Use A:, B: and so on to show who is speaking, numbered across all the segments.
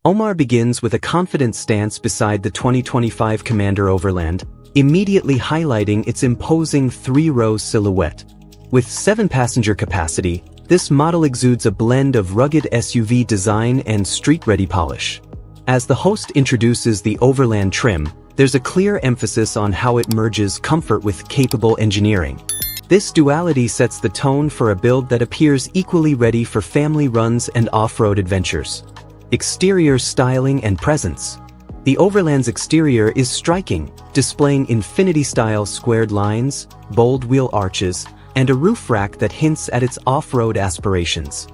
A: Omar begins with a confident stance beside the 2025 Commander Overland, immediately highlighting its imposing three-row silhouette. With 7-passenger capacity, this model exudes a blend of rugged SUV design and street-ready polish. As the host introduces the Overland trim, there's a clear emphasis on how it merges comfort with capable engineering. This duality sets the tone for a build that appears equally ready for family runs and off-road adventures. Exterior styling and presence. The Overland's exterior is striking, displaying Infinity-style squared lines, bold wheel arches, and a roof rack that hints at its off-road aspirations.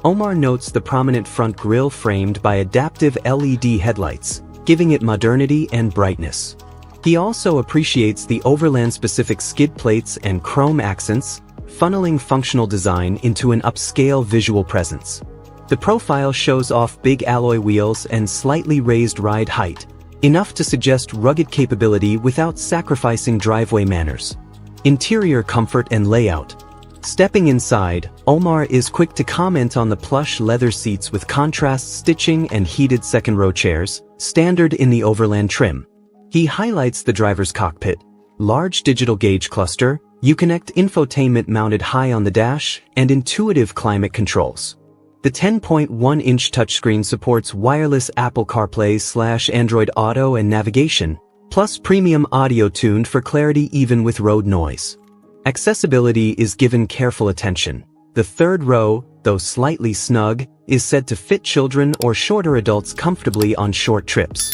A: Omar notes the prominent front grille framed by adaptive LED headlights, giving it modernity and brightness. He also appreciates the Overland-specific skid plates and chrome accents, funneling functional design into an upscale visual presence. The profile shows off big alloy wheels and slightly raised ride height, enough to suggest rugged capability without sacrificing driveway manners. Interior comfort and layout. Stepping inside, Omar is quick to comment on the plush leather seats with contrast stitching and heated second-row chairs, standard in the Overland trim. He highlights the driver's cockpit, large digital gauge cluster, Uconnect infotainment mounted high on the dash, and intuitive climate controls. The 10.1-inch touchscreen supports wireless Apple CarPlay/Android Auto and navigation, plus premium audio tuned for clarity even with road noise. Accessibility is given careful attention. The third row, though slightly snug, is said to fit children or shorter adults comfortably on short trips.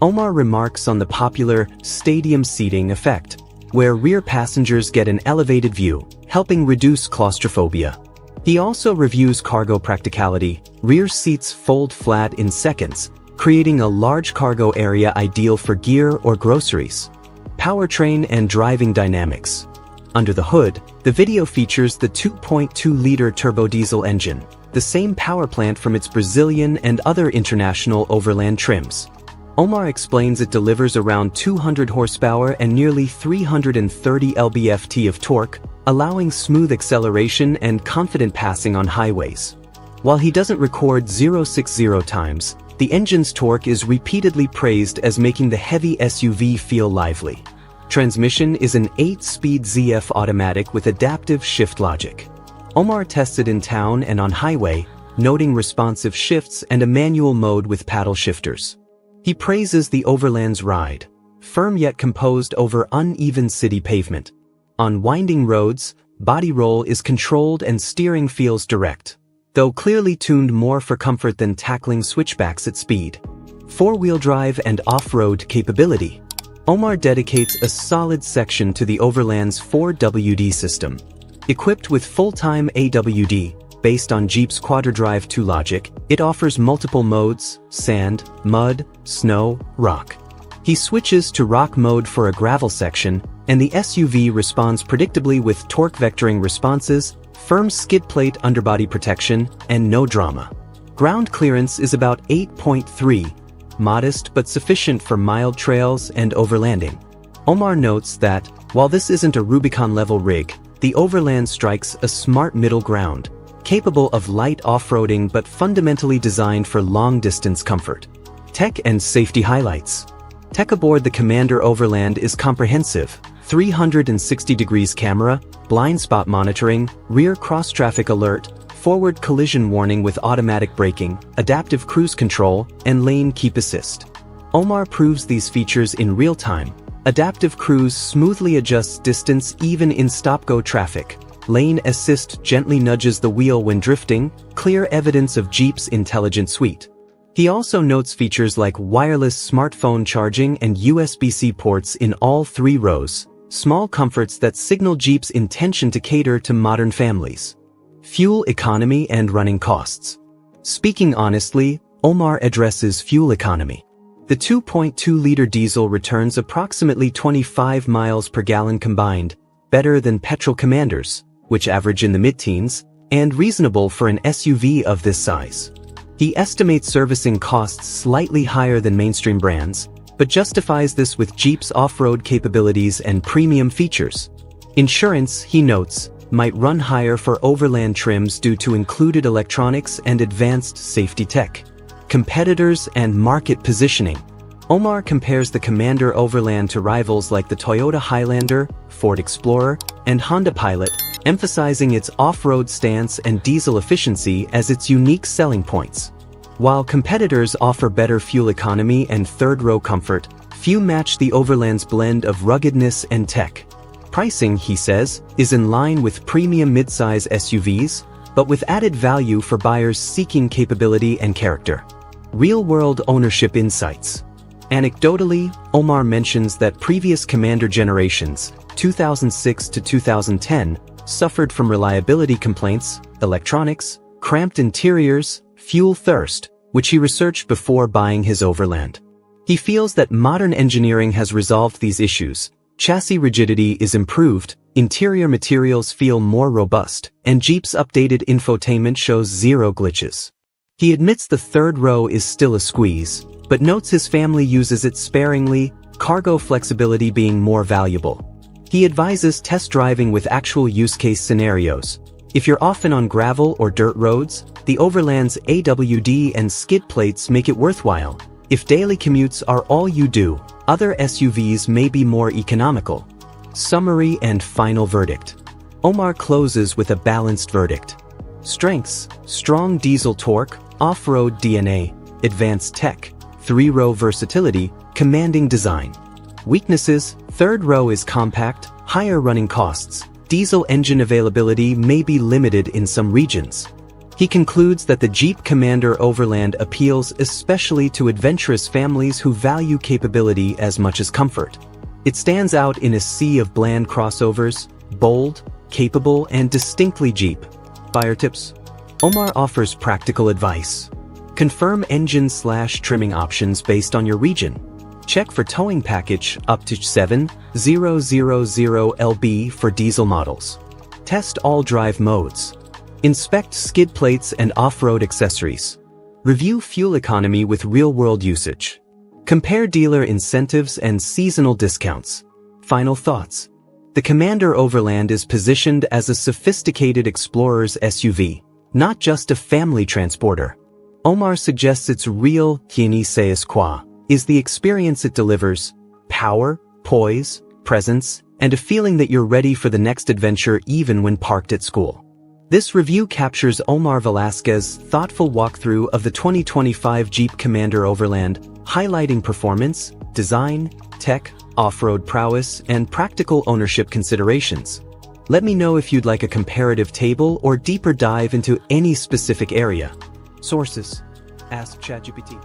A: Omar remarks on the popular stadium seating effect, where rear passengers get an elevated view, helping reduce claustrophobia. He also reviews cargo practicality. Rear seats fold flat in seconds, creating a large cargo area ideal for gear or groceries. Powertrain and driving dynamics. Under the hood, the video features the 2.2-liter turbodiesel engine, the same power plant from its Brazilian and other international Overland trims. Omar explains it delivers around 200 horsepower and nearly 330 lb-ft of torque, allowing smooth acceleration and confident passing on highways. While he doesn't record 0-60 times, the engine's torque is repeatedly praised as making the heavy SUV feel lively. Transmission is an 8-speed ZF automatic with adaptive shift logic. Omar tests it in town and on highway, noting responsive shifts and a manual mode with paddle shifters. He praises the Overland's ride, firm yet composed over uneven city pavement. On winding roads, body roll is controlled and steering feels direct, though clearly tuned more for comfort than tackling switchbacks at speed. Four-wheel drive and off-road capability. Omar dedicates a solid section to the Overland's 4WD system. Equipped with full-time AWD, based on Jeep's QuadraDrive 2 logic, it offers multiple modes: sand, mud, snow, rock. He switches to rock mode for a gravel section, and the SUV responds predictably with torque vectoring responses, firm skid plate underbody protection, and no drama. Ground clearance is about 8.3, modest but sufficient for mild trails and overlanding. Omar notes that, while this isn't a Rubicon-level rig, the Overland strikes a smart middle ground, capable of light off-roading but fundamentally designed for long-distance comfort. Tech and safety highlights. Tech aboard the Commander Overland is comprehensive: 360 degrees camera, blind spot monitoring, rear cross-traffic alert, forward collision warning with automatic braking, adaptive cruise control, and lane keep assist. Omar proves these features in real time. Adaptive cruise smoothly adjusts distance even in stop-go traffic. Lane assist gently nudges the wheel when drifting, clear evidence of Jeep's intelligent suite. He also notes features like wireless smartphone charging and USB-C ports in all three rows, small comforts that signal Jeep's intention to cater to modern families. Fuel economy and running costs. Speaking honestly, Omar addresses fuel economy. The 2.2-liter diesel returns approximately 25 miles per gallon combined, better than petrol Commanders, which average in the mid-teens, and reasonable for an SUV of this size. He estimates servicing costs slightly higher than mainstream brands, but justifies this with Jeep's off-road capabilities and premium features. Insurance, he notes, might run higher for Overland trims due to included electronics and advanced safety tech. competitors and market positioning. Omar compares the Commander Overland to rivals like the Toyota Highlander, Ford Explorer, and Honda Pilot, emphasizing its off-road stance and diesel efficiency as its unique selling points. While competitors offer better fuel economy and third-row comfort, few match the Overland's blend of ruggedness and tech. Pricing, he says, is in line with premium midsize SUVs, but with added value for buyers seeking capability and character. Real-world ownership insights. Anecdotally, Omar mentions that previous Commander generations, 2006 to 2010, suffered from reliability complaints, electronics, cramped interiors, fuel thirst, which he researched before buying his Overland. He feels that modern engineering has resolved these issues. Chassis rigidity is improved, interior materials feel more robust, and Jeep's updated infotainment shows zero glitches. He admits the third row is still a squeeze, but notes his family uses it sparingly, cargo flexibility being more valuable. He advises test driving with actual use case scenarios. If you're often on gravel or dirt roads, the Overland's AWD and skid plates make it worthwhile. If daily commutes are all you do, other SUVs may be more economical. Summary and final verdict. Omar closes with a balanced verdict. Strengths: strong diesel torque, off-road DNA, advanced tech, three-row versatility, commanding design. Weaknesses: third row is compact, higher running costs, diesel engine availability may be limited in some regions. He concludes that the Jeep Commander Overland appeals especially to adventurous families who value capability as much as comfort. It stands out in a sea of bland crossovers, bold, capable, and distinctly Jeep. Buyer tips. Omar offers practical advice. Confirm engine/trimming options based on your region. Check for towing package up to 7,000 lb for diesel models. Test all drive modes. Inspect skid plates and off-road accessories. Review fuel economy with real-world usage. Compare dealer incentives and seasonal discounts. Final thoughts. The Commander Overland is positioned as a sophisticated explorer's SUV, not just a family transporter. Omar suggests its real "Quien es quoi" is the experience it delivers: power, poise, presence, and a feeling that you're ready for the next adventure even when parked at school. This review captures Omar Velasquez's thoughtful walkthrough of the 2025 Jeep Commander Overland, highlighting performance, design, tech, off-road prowess, and practical ownership considerations. Let me know if you'd like a comparative table or deeper dive into any specific area. Sources: Ask ChatGPT.